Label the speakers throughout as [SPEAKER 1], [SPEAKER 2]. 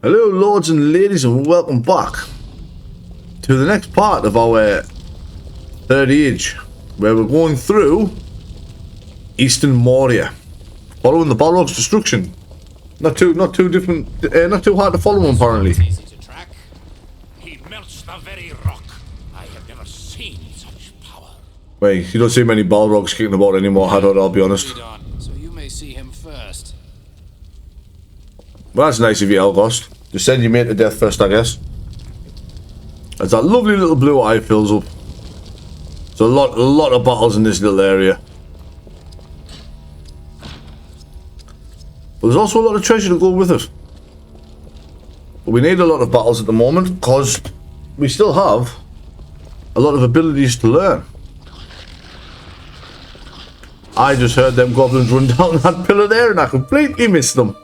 [SPEAKER 1] Hello lords and ladies and welcome back to the next part of our third age, where we're going through Eastern Moria, following the Balrog's destruction. Not too different, not too hard to follow him apparently.
[SPEAKER 2] Easy to track. He melts the very rock. I have never seen such power.
[SPEAKER 1] Wait, you don't see many Balrogs kicking about anymore, Hadad, I'll be honest.
[SPEAKER 2] So you may see him first.
[SPEAKER 1] Well, that's nice of you, Elgost. Just send your mate to death first, I guess. As that lovely little blue eye fills up. There's a lot of battles in this little area. But there's also a lot of treasure to go with it. But we need a lot of battles at the moment, because we still have a lot of abilities to learn. I just heard them goblins run down that pillar there and I completely missed them.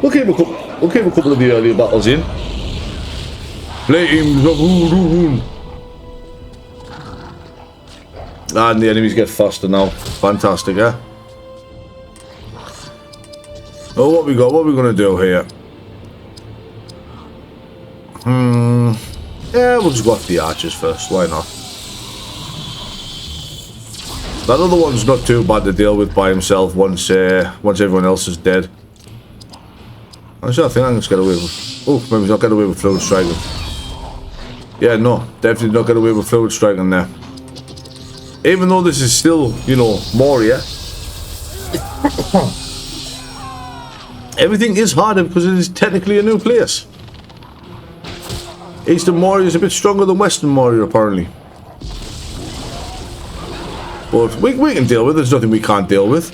[SPEAKER 1] We'll keep a couple of the earlier battles in. Flames of Urun. And the enemies get faster now. Fantastic, eh? Oh, what we got? What are we going to do here? Yeah, we'll just go after the archers first. Why not? That other one's not too bad to deal with by himself once everyone else is dead. Actually, I think I can just get away with... Oh, maybe he's not get away with fluid striking. Yeah, no. Definitely not get away with fluid striking there. Even though this is still, you know, Moria. Everything is harder because it is technically a new place. Eastern Moria is a bit stronger than Western Moria, apparently. But we can deal with it. There's nothing we can't deal with.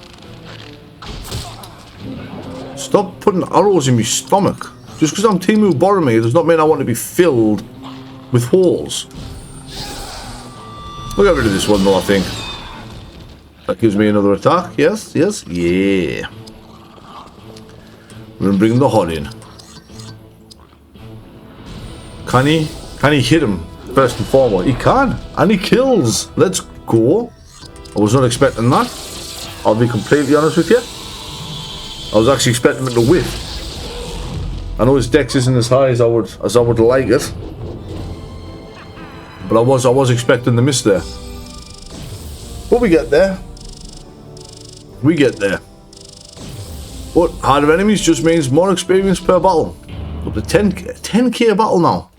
[SPEAKER 1] Stop putting arrows in my stomach. Just because I'm Timu Boromir does not mean I want to be filled with holes. We'll get rid of this one though, I think. That gives me another attack. Yes, yes, yeah. We're going to bring the hot in. Can he hit him first and foremost? He can. And he kills. Let's go. I was not expecting that. I'll be completely honest with you. I was actually expecting him to whiff. I know his dex isn't as high as I would like it. But I was expecting the miss there. But we get there. We get there. But harder enemies just means more experience per battle. Up to 10k a battle now.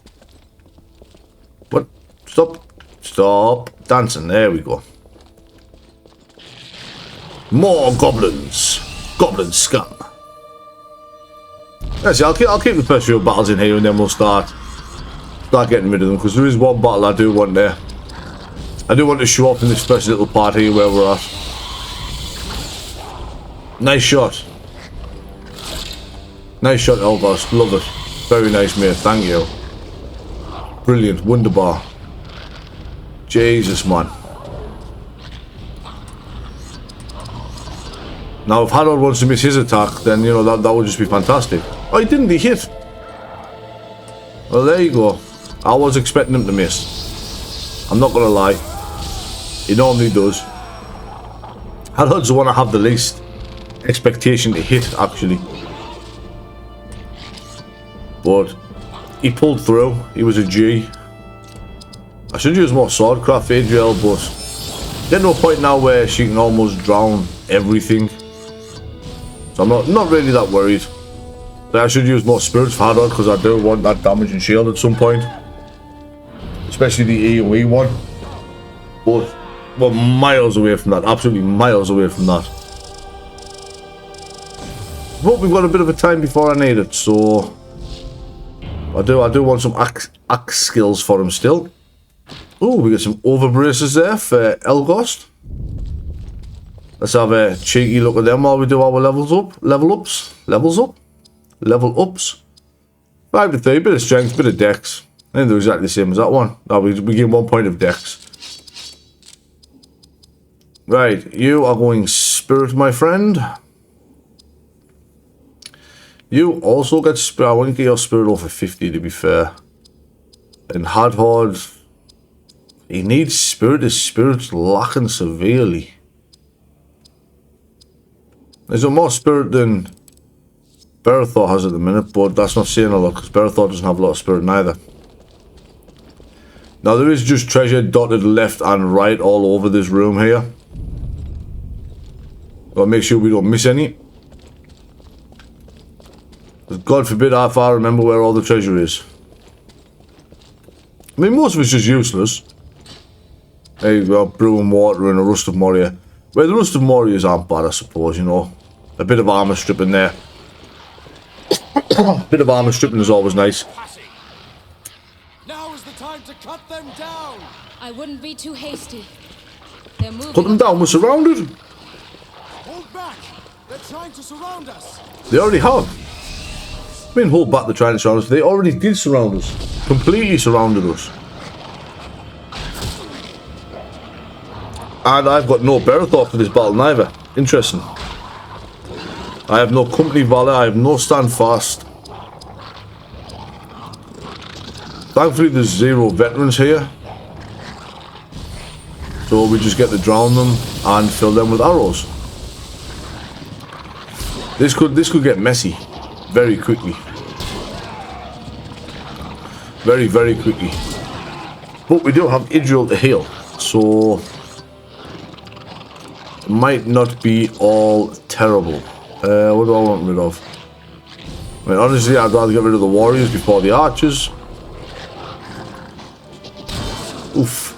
[SPEAKER 1] What? Stop dancing. There we go. More goblins. Goblin scum. Let's see, I'll keep the first few battles in here and then we'll start getting rid of them, because there is one battle I do want there. I do want to show off in this first little part here where we're at. Nice shot. Nice shot, Elgost. Love it. Very nice, mate. Thank you. Brilliant. Wunderbar. Jesus, man. Now, if Harold wants to miss his attack, then, you know, that would just be fantastic. Oh, he didn't. He hit. Well, there you go. I was expecting him to miss. I'm not going to lie. He normally does. Harold's the one I have the least expectation to hit, actually. But he pulled through. He was a G. I should use more swordcraft, Idrial, but there's no point now where she can almost drown everything. So I'm not really that worried. But I should use more spirits for Hadad, because I do want that damage and shield at some point. Especially the AoE one. But we're miles away from that. Absolutely miles away from that. But we've got a bit of a time before I need it, so I do want some axe skills for him still. Oh, we got some overbraces there for Elgost. Let's have a cheeky look at them while we do our level ups. 5 to 3, bit of strength, bit of dex. I think they're exactly the same as that one. No, we gain 1 point of dex. Right, you are going spirit, my friend. You also get spirit. I want to get your spirit off of 50 to be fair. And Hadhord, he needs spirit. His spirit's lacking severely. Is there more spirit than Berethor has at the minute, but that's not saying a lot because Berethor doesn't have a lot of spirit neither. Now there is just treasure dotted left and right all over this room here. Gotta make sure we don't miss any. God forbid if I remember where all the treasure is. I mean, most of it's just useless. There you go, brewing water and a rust of Moria. Well, the rust of Morias aren't bad, I suppose, you know. A bit of armor stripping there. A bit of armor stripping is always nice.
[SPEAKER 3] Now is the time to cut them down.
[SPEAKER 4] I wouldn't be too hasty. They're moving.
[SPEAKER 1] Cut them down, we're surrounded.
[SPEAKER 3] Hold back. They're trying to surround us.
[SPEAKER 1] They already have. I mean, hold back, they're trying to surround us. They already did surround us. Completely surrounded us. And I've got no Berethor for this battle neither. Interesting. I have no company valor, I have no stand fast. Thankfully there's 0 veterans here. So we just get to drown them and fill them with arrows. This could get messy very quickly. Very, very quickly. But we do have Idrial to heal, so it might not be all terrible. What do I want rid of? I mean, honestly, I'd rather get rid of the warriors before the archers. Oof.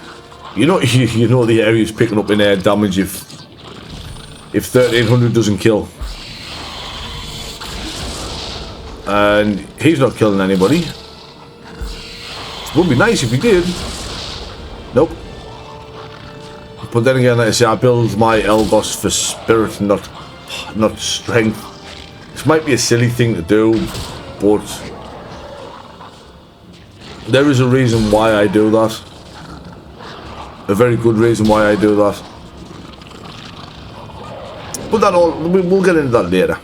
[SPEAKER 1] You know, you know the area's picking up in air damage if 1300 doesn't kill. And he's not killing anybody. It would be nice if he did. Nope. But then again, like I say, I build my Elgos for spirit, not strength. This might be a silly thing to do, but there is a reason why I do that. A very good reason why I do that. But we'll get into that later.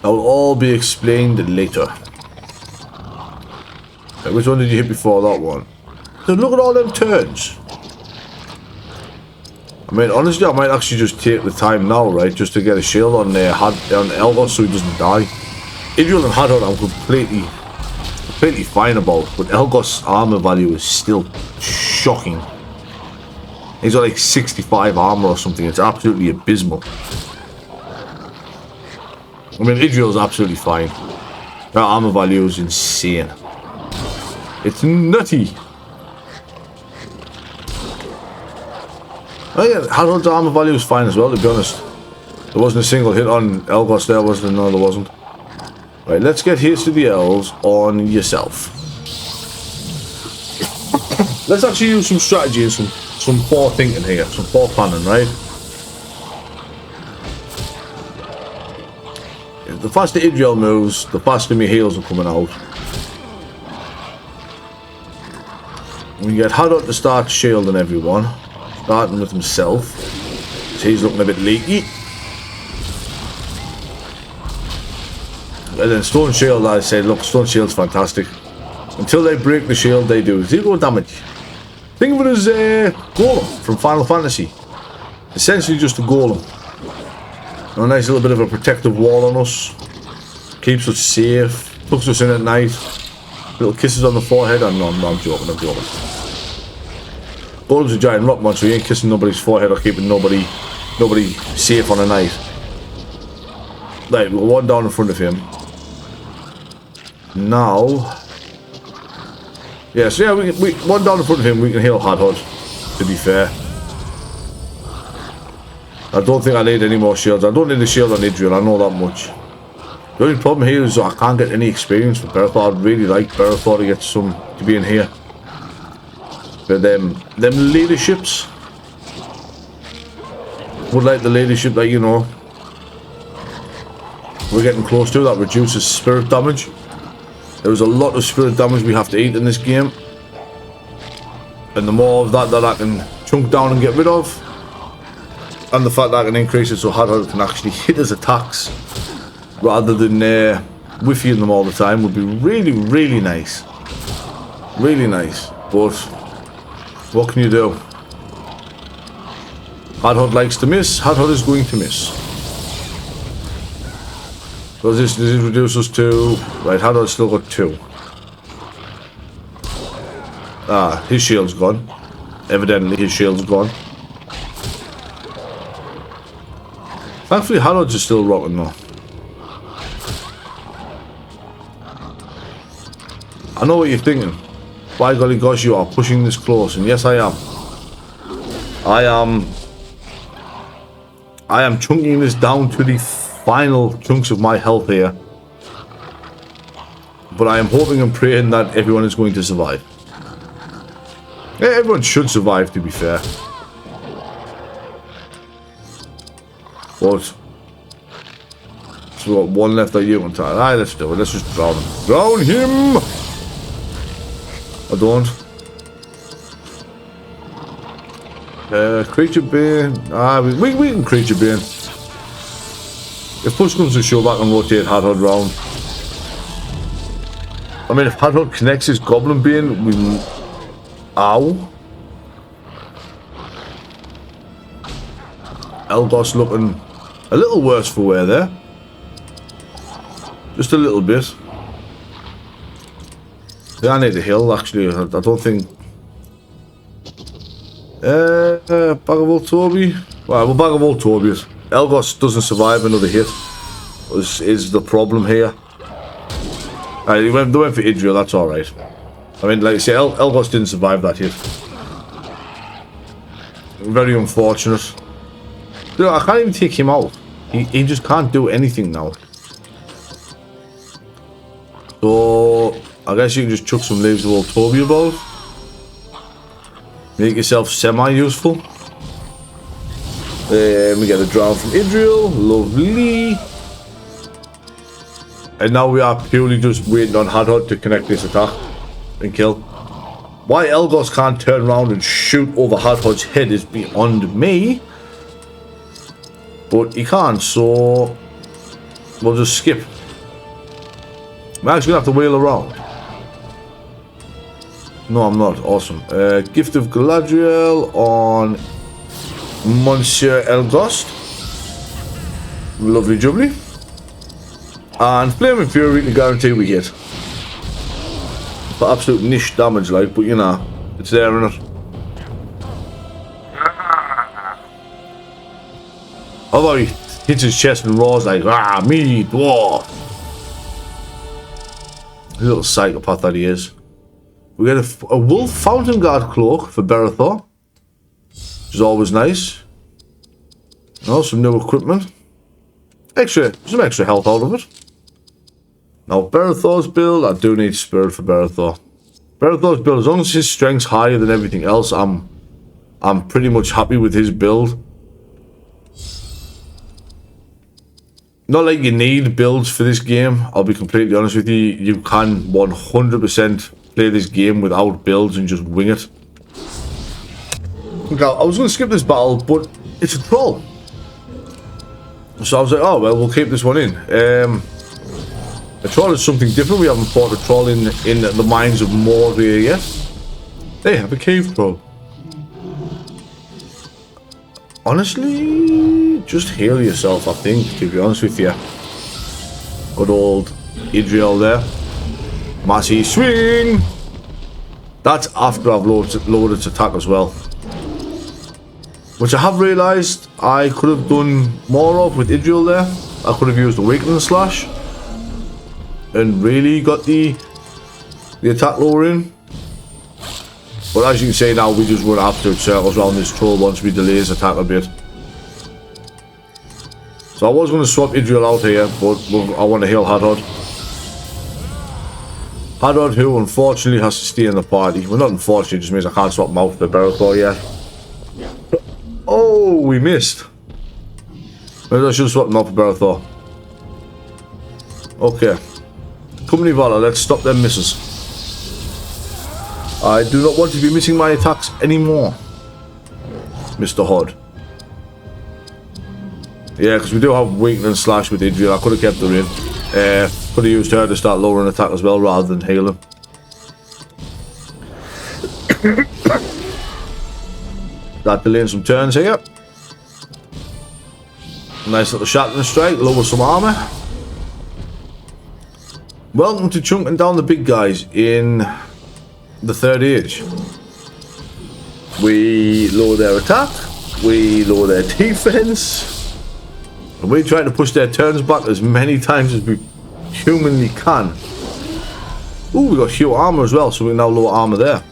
[SPEAKER 1] That will all be explained later. Okay, which one did you hit before that one? So look at all them turns. I mean, honestly, I might actually just take the time now, right, just to get a shield on Elgos so he doesn't die. Idrial and Hadron I'm completely fine about, but Elgos' armor value is still shocking. He's got like 65 armor or something. It's absolutely abysmal. I mean, Idrial's absolutely fine. That armor value is insane. It's nutty. Oh yeah, Harold's armor value is fine as well, to be honest. There wasn't a single hit on Elgos there, was there? No, there wasn't. Right, let's get Haste to the Elves on yourself. Let's actually use some strategy and some forethinking here, some foreplanning, right? The faster Idrial moves, the faster my heals are coming out. We get Hadot to start shielding everyone. Starting with himself. So he's looking a bit leaky. And then Stone Shield, I say, look, Stone Shield's fantastic. Until they break the shield, they do 0 damage. Think of it as a golem from Final Fantasy. Essentially just a golem. A nice little bit of a protective wall on us. Keeps us safe. Tucks us in at night. Little kisses on the forehead. No, I'm joking, I'm joking. Golem's a giant rock monster, so he ain't kissing nobody's forehead or keeping nobody safe on a night. Right, we'll one down in front of him. Now... yeah, so yeah, we one down in front of him, we can heal Hadhod, to be fair. I don't think I need any more shields. I don't need a shield on Idrial, I know that much. The only problem here is I can't get any experience for Berethor. I'd really like Berethor to get some, to be in here. But them leaderships, would like the leadership that, you know, we're getting close to, that reduces spirit damage. There's a lot of spirit damage we have to eat in this game. And the more of that I can chunk down and get rid of, and the fact that I can increase it so Hadhod can actually hit his attacks rather than whiffing them all the time would be really, really nice. Really nice. But what can you do? Hadhod likes to miss. Hadhod is going to miss. Does this reduce us to... Right, Hadrod's still got 2. Ah, his shield's gone. Evidently, his shield's gone. Thankfully, Hadrod's is still rocking though. I know what you're thinking. By golly gosh, you are pushing this close. And yes, I am. I am chunking this down to the final chunks of my health here. But I am hoping and praying that everyone is going to survive. Yeah, everyone should survive, to be fair. But so we've got 1 left that you can try. Alright, let's do it. Let's just drown him. Drown him! I don't. Creature Bane. We can Creature Bane. If push comes to shove, I can rotate Hadrod round. I mean, if Hadrod connects his Goblin Bane, we... Ow. Elgos looking a little worse for wear there. Just a little bit. Yeah, I need to heal, actually. I don't think... Bag of Old Toby. Right, well, Bag of Old Toby. Elgos doesn't survive another hit. Is the problem here. Alright, they went for Idrial, that's alright. I mean, like I say, Elgos didn't survive that hit. Very unfortunate. Dude, I can't even take him out. He just can't do anything now. So, I guess you can just chuck some leaves of Old Toby about. Make yourself semi-useful. Then we get a drown from Idrial. Lovely. And now we are purely just waiting on Hadrod to connect this attack and kill. Why Elgos can't turn around and shoot over Hadrod's head is beyond me. But he can't, so we'll just skip. I'm actually gonna have to wheel around. No, I'm not. Awesome. Gift of Galadriel on Monsieur Elgost. Lovely jubbly. And Flaming Fury to guarantee we hit. For absolute niche damage, like, but you know, it's there, innit? Although he hits his chest and roars like, ah, me, dwarf. A little psychopath that he is. We get a Wolf Fountain Guard Cloak for Berethor, which is always nice. Oh, some new equipment. Some extra health out of it. Now, Berethor's build, I do need Spirit for Berethor. Berethor's build, as long as his strength's higher than everything else, I'm pretty much happy with his build. Not like you need builds for this game, I'll be completely honest with you. You can 100% play this game without builds and just wing it. Okay, I was going to skip this battle, but it's a troll. So I was like, oh, well, we'll keep this one in. A troll is something different. We haven't fought a troll in the mines of Moria yet. They have a cave troll. Honestly, just heal yourself, I think, to be honest with you. Good old Idrial there. Massy swing! That's after I've lowered its attack as well. Which I have realised I could have done more of with Idrial there. I could have used the Awakening Slash. And really got the attack lowering. But as you can see now, we just run absolute circles around this troll once we delay his attack a bit. So I was going to swap Idrial out here, but I want to heal Hadrod. Hadrod, who unfortunately has to stay in the party. Well, not unfortunately, it just means I can't swap him out for Berethor yet. Oh, we missed. Maybe I should have swapped him out for Berethor. Okay. Company Valor, let's stop them misses. I do not want to be missing my attacks anymore, Mr. Hod. Yeah, because we do have Weakening Slash with Idrial. I could have kept her in. Could have used her to start lowering attack as well rather than healing. Start delaying some turns here. Nice little Shattering Strike, lower some armor. Welcome to chunking down the big guys in the third age. We lower their attack, we lower their defense, and we try to push their turns back as many times as we humanly can. Ooh, we got hue armor as well, so we can now lower armor there.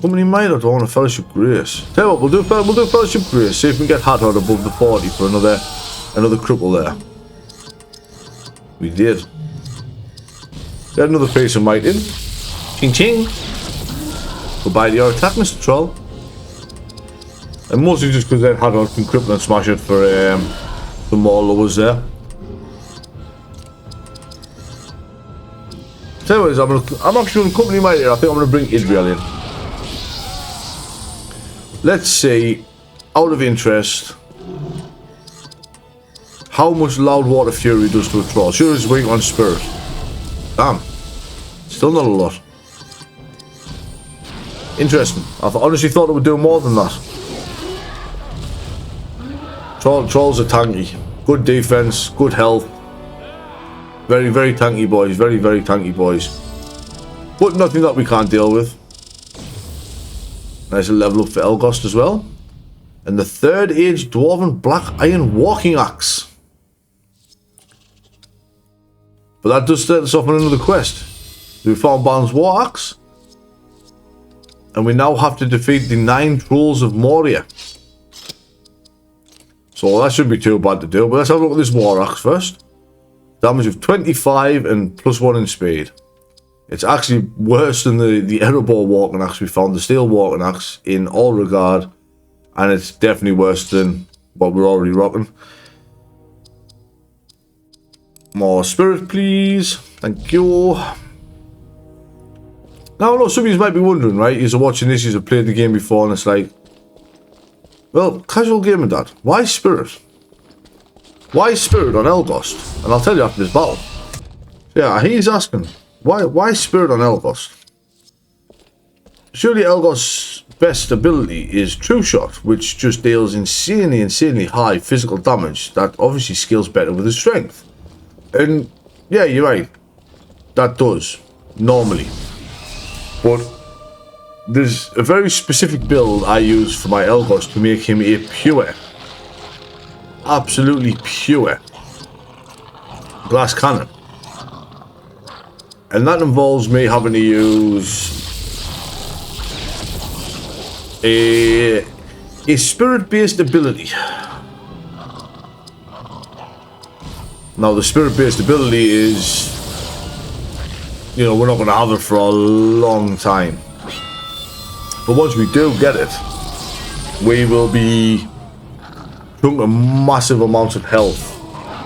[SPEAKER 1] Company Might, or do I want a Fellowship Grace? Tell you what, we'll do Fellowship Grace, see if we can get Hadrod above the 40 for another cripple there. We did. Get another Face of Might in. Ching ching. Goodbye to your attack, Mr. Troll. And mostly just because then Hadrod can cripple and smash it for some more lowers there. Tell you what, I'm actually going to Company Might here. I think I'm going to bring Idrial in. Let's see, out of interest, how much Loud Water Fury does to a troll. Sure, it's weak on Spirit. Damn. Still not a lot. Interesting. I honestly thought it would do more than that. Trolls are tanky. Good defense, good health. Very, very tanky boys. Very, very tanky boys. But nothing that we can't deal with. Nice level up for Elgost as well. And the third age Dwarven Black Iron Walking Axe. But that does start us off on another quest. We found Baron's War Axe. And we now have to defeat the 9 Trolls of Moria. So that shouldn't be too bad to do. But let's have a look at this War Axe first. Damage of 25 and +1 in speed. It's actually worse than the Erebor Walking Axe we found, the Steel Walking Axe, in all regard. And it's definitely worse than what we're already rocking. More spirit, please. Thank you. Now, I know some of you might be wondering, right? You're watching this, you've played the game before, and it's like, well, casual gamer dad, why spirit? Why spirit on Elgost? And I'll tell you after this battle. Yeah, he's asking, why spirit on Elgost? Surely Elgost's best ability is True Shot, which just deals insanely high physical damage that obviously scales better with his strength. And yeah, you're right, that does, normally. But there's a very specific build I use for my Elgost to make him a pure, absolutely pure glass cannon. And that involves me having to use a spirit-based ability. Now the spirit-based ability is, you know, we're not going to have it for a long time. But once we do get it, we will be chunking massive amounts of health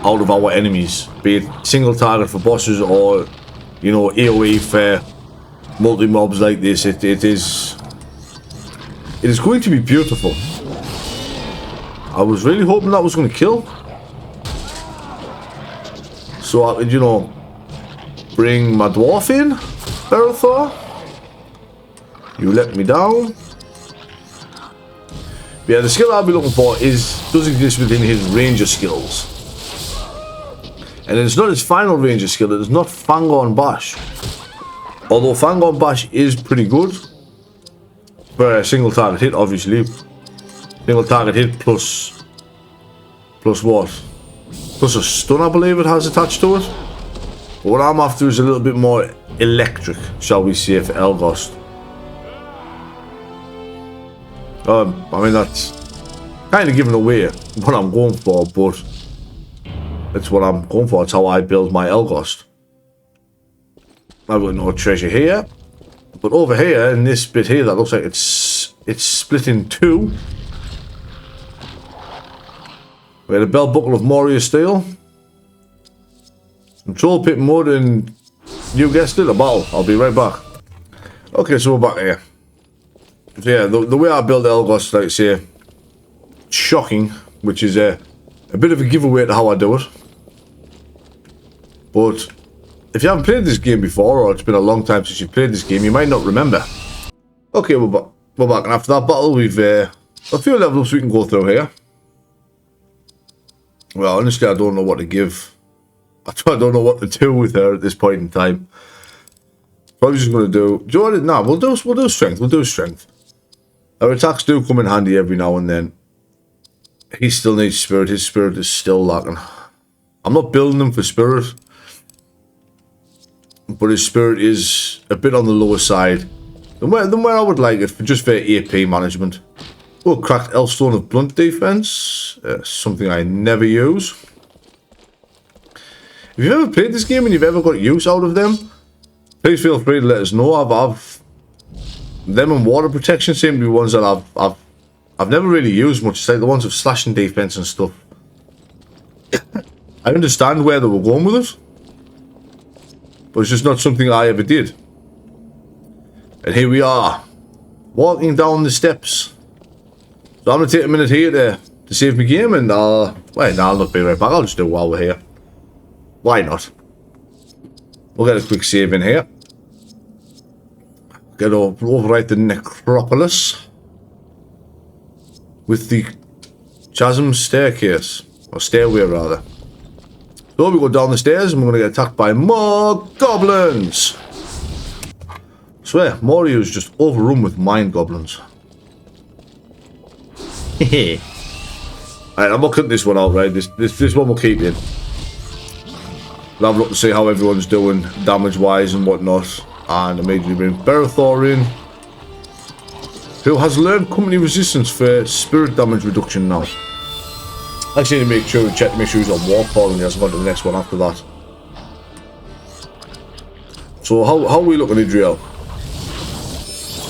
[SPEAKER 1] out of our enemies. Be it single target for bosses or, you know, AoE for multi-mobs like this. It is going to be beautiful. I was really hoping that was going to kill. So I could, you know, bring my dwarf in, Berethor. You let me down. But yeah, the skill I'll be looking for does exist within his ranger skills. And it's not his final ranger skill, it is not Fangorn Bash. Although Fangorn Bash is pretty good. For a single target hit, obviously. Single target hit plus what? Plus a stun, I believe it has attached to it. But what I'm after is a little bit more electric, shall we say, for Elgost. I mean, that's kind of giving away what I'm going for, but it's what I'm going for. It's how I build my Elgost. I've got no treasure here. But over here, in this bit here, that looks like it's split in two. We had a belt buckle of Moria steel. Control pit mode, and you guessed it, a battle. I'll be right back. Okay, so we're back here. So yeah, the way I build Elgost, like I say, shocking, which is a bit of a giveaway to how I do it. But if you haven't played this game before, or it's been a long time since you've played this game, you might not remember. Okay, we're back, and after that battle, we've a few levels we can go through here. Well, honestly, I don't know what to give. I don't know what to do with her at this point in time. Probably just going to do... Do you know what? Nah, we'll do strength. We'll do strength. Our attacks do come in handy every now and then. He still needs spirit. His spirit is still lacking. I'm not building him for spirit. But his spirit is a bit on the lower side than where I would like it, for just for AP management. Oh, cracked Elfstone of Blunt Defense. Something I never use. If you've ever played this game and you've ever got use out of them, please feel free to let us know. Them and water protection seem to be ones that I've never really used much. It's like the ones of slashing defense and stuff. I understand where they were going with it, but it's just not something I ever did. And here we are, walking down the steps. So I'm going to take a minute here to save my game, and well, no, I'll not be right back. I'll just do it while we're here. Why not? We'll get a quick save in here. Get overwrite the necropolis with the chasm staircase, or stairway rather. So we go down the stairs and we're going to get attacked by more goblins. I swear, Moria is just overrun with mind goblins. Hehe. Alright, I'm not cutting this one out, right? This one we'll keep in. We'll have a look to see how everyone's doing damage wise and whatnot. And immediately bring Berethor in, who has learned company resistance for spirit damage reduction now. I just need to make sure check to make sure he's on war call and he hasn't gone to the next one after that. So how are we looking, Idrial?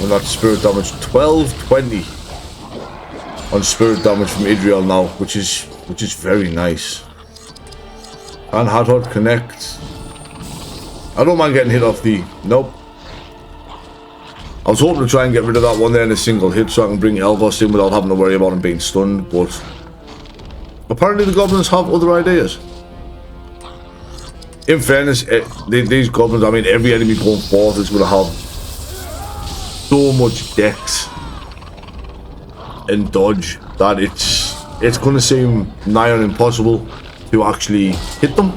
[SPEAKER 1] And that's spirit damage 1220 on spirit damage from Idrial now, which is very nice. And Hadhod connect. I don't mind getting hit off the... Nope. I was hoping to try and get rid of that one there in a single hit so I can bring Elgos in without having to worry about him being stunned, but... Apparently the goblins have other ideas. In fairness, these goblins, I mean, every enemy going forth is going to have so much dex and dodge that it's going to seem nigh on impossible to actually hit them.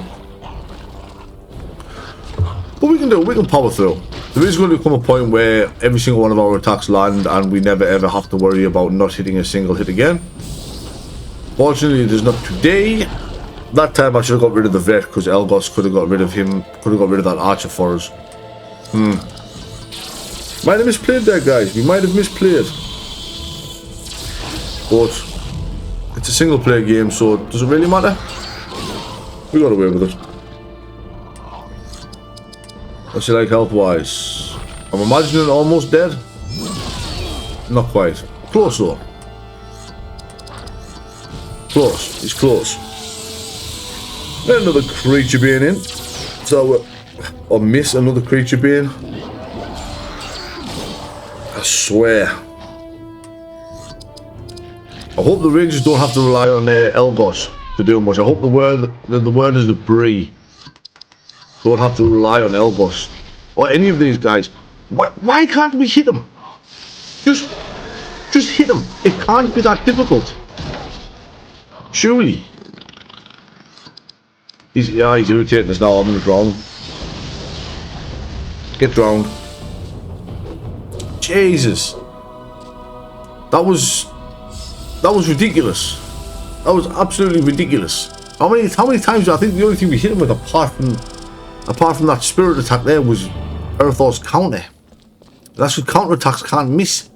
[SPEAKER 1] But we can power through. There is going to come a point where every single one of our attacks land and we never ever have to worry about not hitting a single hit again. Fortunately, there's not today. That time I should have got rid of the vet because Elgos could have got rid of him, could have got rid of that archer for us. Might have misplayed there, guys. We might have misplayed. But it's a single player game, so does it really matter? We got away with it. What's he like health wise? I'm imagining almost dead. Not quite. Close though. Close. He's close. Another creature being in. So, or miss another creature being. I swear. I hope the Rangers don't have to rely on Elgos to do much. I hope the Werners of Bree don't have to rely on Elgos or any of these guys. Why can't we hit them? Just hit them. It can't be that difficult. Surely. He's irritating us now. I'm gonna drown. Get drowned. Jesus. That was ridiculous. That was absolutely ridiculous. How many times? I think the only thing we hit him with apart from that spirit attack there was Berethor's counter. That's what counter attacks can't miss.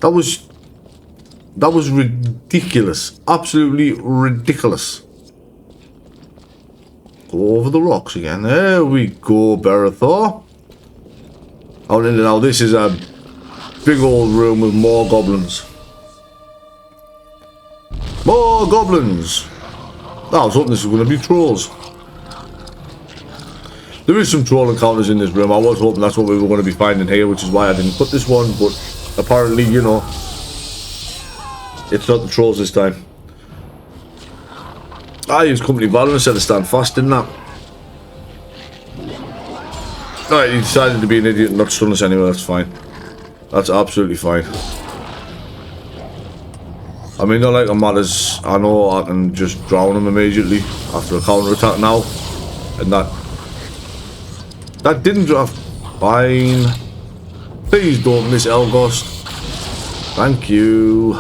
[SPEAKER 1] That was ridiculous. Absolutely ridiculous. Go over the rocks again. There we go, Berethor. Oh, and now this is a big old room with more goblins. More goblins. I was hoping this was going to be trolls. There is some troll encounters in this room. I was hoping that's what we were going to be finding here, which is why I didn't put this one, but apparently, you know, it's not the trolls this time. I used company valor instead of stand fast, didn't I? Alright, he decided to be an idiot and not stun us anyway, that's fine. That's absolutely fine. I mean, not like it matters. I know I can just drown him immediately after a counter attack now. And that didn't draft. Fine. Please don't miss Elghost. Thank you.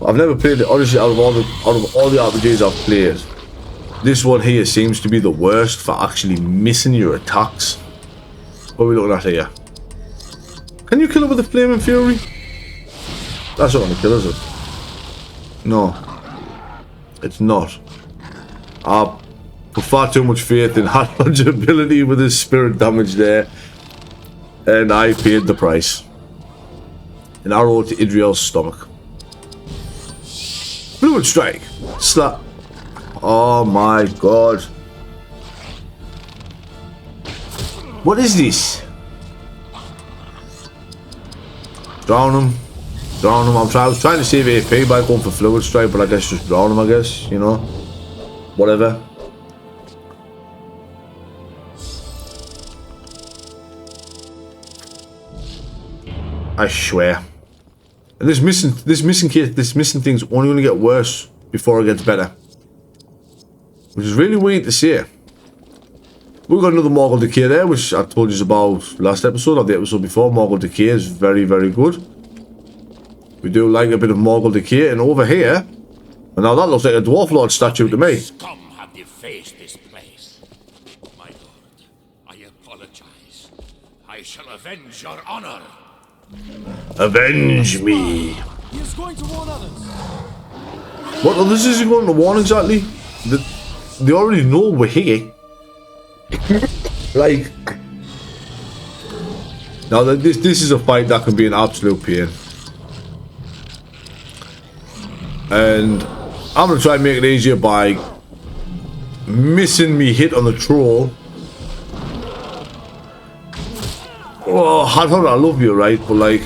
[SPEAKER 1] I've never played it, honestly, out of all the RPGs I've played. This one here seems to be the worst for actually missing your attacks. What are we looking at here? Can you kill it with a Flaming Fury? That's not gonna kill, is it? No. It's not. I put far too much faith in Hadron's ability with his spirit damage there. And I paid the price. An arrow to Idrial's stomach. Fluid Strike. Slap. Oh my god. What is this? Drown him. Drown him. I was trying to save AP by going for Fluid Strike, but I guess just drown him, I guess, you know. Whatever. I swear. And this missing thing's only going to get worse before it gets better. Which is really weird to see. We've got another Morgul Decay there, which I told you about last episode, or the episode before. Morgul Decay is very, very good. We do like a bit of Morgul Decay, and over here, and now that looks like a Dwarf Lord statue to me.
[SPEAKER 2] Scum have defaced this place. My lord, I apologize. I shall avenge your honor.
[SPEAKER 1] Avenge me.
[SPEAKER 3] He is going to warn others.
[SPEAKER 1] What others is he going to warn exactly? They already know we're here. Like, now this is a fight that can be an absolute pain, and I'm gonna try and make it easier by missing me hit on the troll. Oh, I thought I love you, right? But like,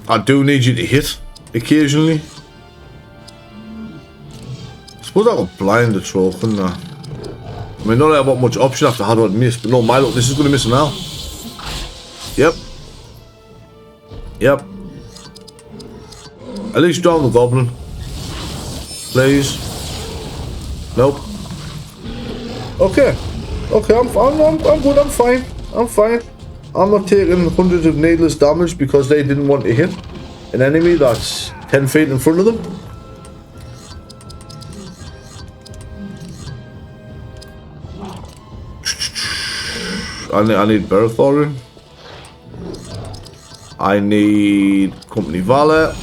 [SPEAKER 1] I do need you to hit occasionally. I suppose I could blind the troll, couldn't I? I mean, not that I have much option after how do I miss, but no, my luck, this is going to miss him now. Yep. Yep. At least drown the goblin. Please. Nope. Okay. Okay, I'm good, I'm fine. I'm fine. I'm not taking hundreds of needless damage because they didn't want to hit an enemy that's 10 feet in front of them. I need Berethor in. I need Company Valor.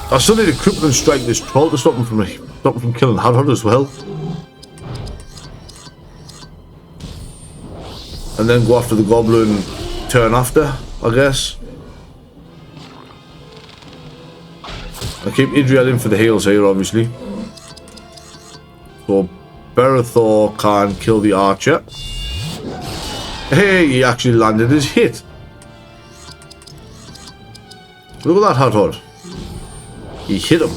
[SPEAKER 1] I still need a crippling strike this troll to stop him from killing Hadron as well. And then go after the goblin turn after, I guess. I keep Idrial in for the heals here, obviously. So Berethor can kill the archer. Hey, he actually landed his hit. Look at that Hadron. He hit him.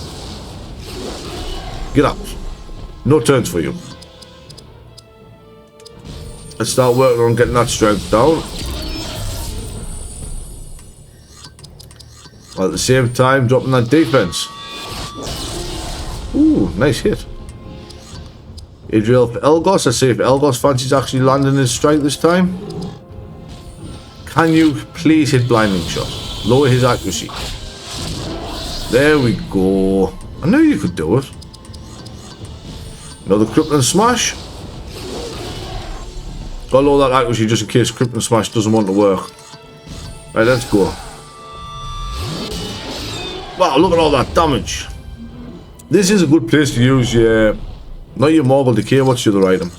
[SPEAKER 1] Get out. No turns for you. Let's start working on getting that strength down. While at the same time dropping that defense. Ooh, nice hit. Idrial for Elghost. Let's see if Elghost fancies actually landing his strike this time. Can you please hit blinding shot? Lower his accuracy. There we go. I knew you could do it. Another crippling smash. Gotta lower that accuracy just in case crippling smash doesn't want to work. Right, let's go. Wow, look at all that damage. This is a good place to use your... Not your Morgul Decay, what's your other item?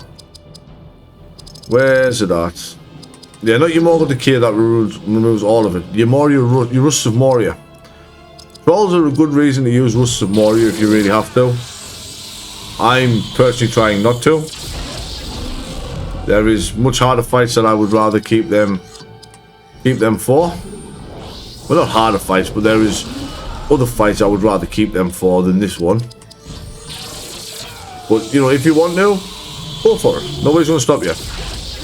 [SPEAKER 1] Where's it at? Yeah, not your Morgul Decay, that removes all of it. Your Moria, your Rusts of Moria. Trolls are a good reason to use Rusts of Moria if you really have to. I'm personally trying not to. There is much harder fights that I would rather keep them for. Well, not harder fights, but there is other fights I would rather keep them for than this one. But, you know, if you want to, go for it. Nobody's going to stop you.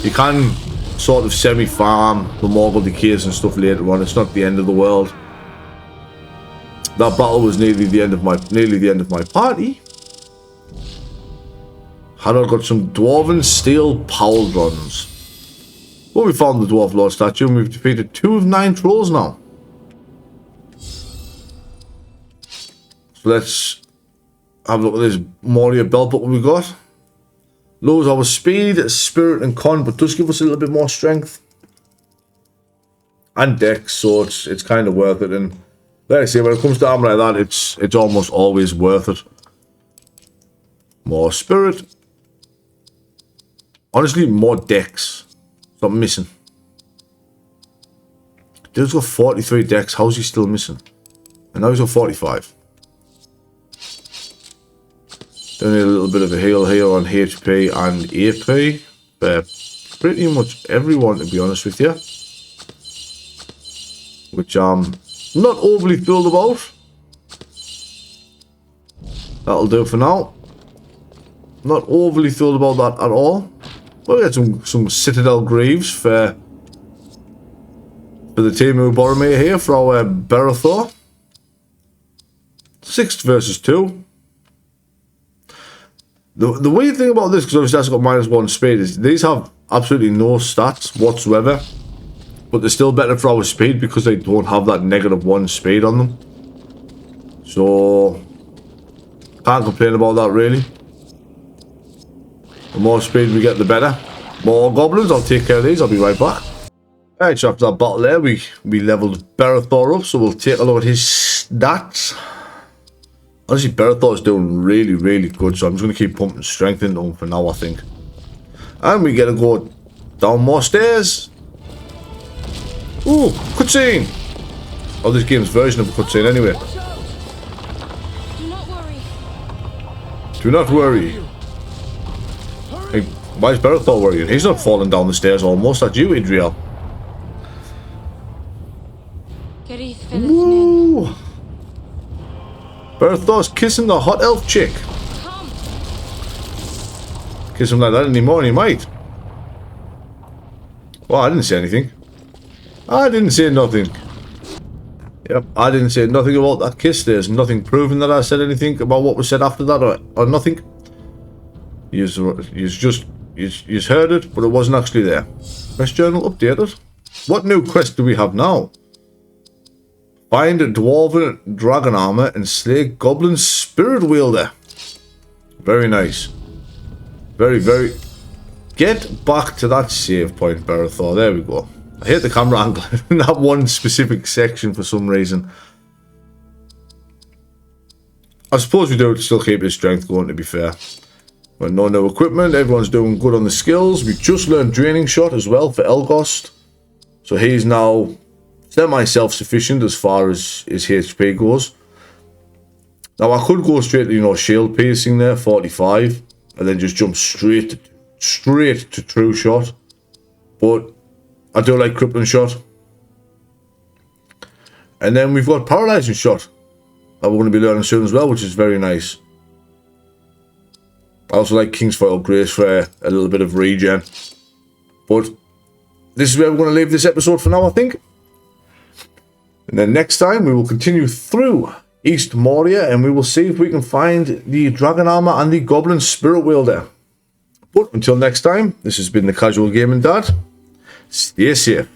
[SPEAKER 1] You can sort of semi-farm the Morgul decays and stuff later on. It's not the end of the world. That battle was nearly the end of my party. Harold got some dwarven steel pauldrons. Well, we found the dwarf lord statue and we've defeated 2 of 9 trolls now. So let's have a look at this Moria belt book we got. Lowers our speed, spirit and con, but does give us a little bit more strength. And dex, so it's kind of worth it. And like I say, when it comes to armor like that, it's almost always worth it. More spirit. Honestly, more dex. Stop missing. Dude's got 43 dex. How's he still missing? And now he's got 45. Don't need a little bit of a heal here on HP and AP. Pretty much everyone, to be honest with you. Which I'm not overly thrilled about. That'll do for now. Not overly thrilled about that at all. We'll get some Citadel Greaves for the Timu Boromir here for our Berethor. 6 versus 2. The weird thing about this, because obviously that's got -1 speed, is these have absolutely no stats whatsoever. But they're still better for our speed because they don't have that -1 speed on them. So, can't complain about that really. The more speed we get, the better. More goblins, I'll take care of these, I'll be right back. Alright, so after that battle there, we leveled Berethor up, so we'll take a look at his stats. Honestly, Berethor's doing really, really good, so I'm just going to keep pumping strength into him for now, I think. And we get to go down more stairs. Ooh, cutscene! Oh, this game's version of a cutscene anyway.
[SPEAKER 4] Do not worry.
[SPEAKER 1] Do not worry. Hey, why is Berethor worrying? He's not falling down the stairs almost. That's you, Idrial. Ooh. Berethor's kissing the hot elf chick.
[SPEAKER 4] Come.
[SPEAKER 1] Kiss him like that anymore and he might. Well, I didn't say anything. I didn't say nothing. Yep, I didn't say nothing about that kiss. There's nothing proving that I said anything about what was said after that or nothing. You just heard it, but it wasn't actually there. Quest journal updated. What new quest do we have now? Find a dwarven dragon armor and slay goblin spirit wielder. Very nice. Very, very... Get back to that save point, Berethor. There we go. I hate the camera angle in that one specific section for some reason. I suppose we do still keep his strength going, to be fair. But no new equipment. Everyone's doing good on the skills. We just learned Draining Shot as well for Elgost. So he's now semi-self-sufficient as far as his HP goes. Now I could go straight to, you know, shield piercing there, 45, and then just jump straight to True Shot. But I do like Crippling Shot. And then we've got Paralyzing Shot that we're going to be learning soon as well, which is very nice. I also like King's Foil Grace for a little bit of regen. But this is where we're going to leave this episode for now, I think. And then next time we will continue through East Moria and we will see if we can find the Dragon Armor and the Goblin Spirit Wielder. But until next time, this has been the Casual Gaming Dad. Stay safe.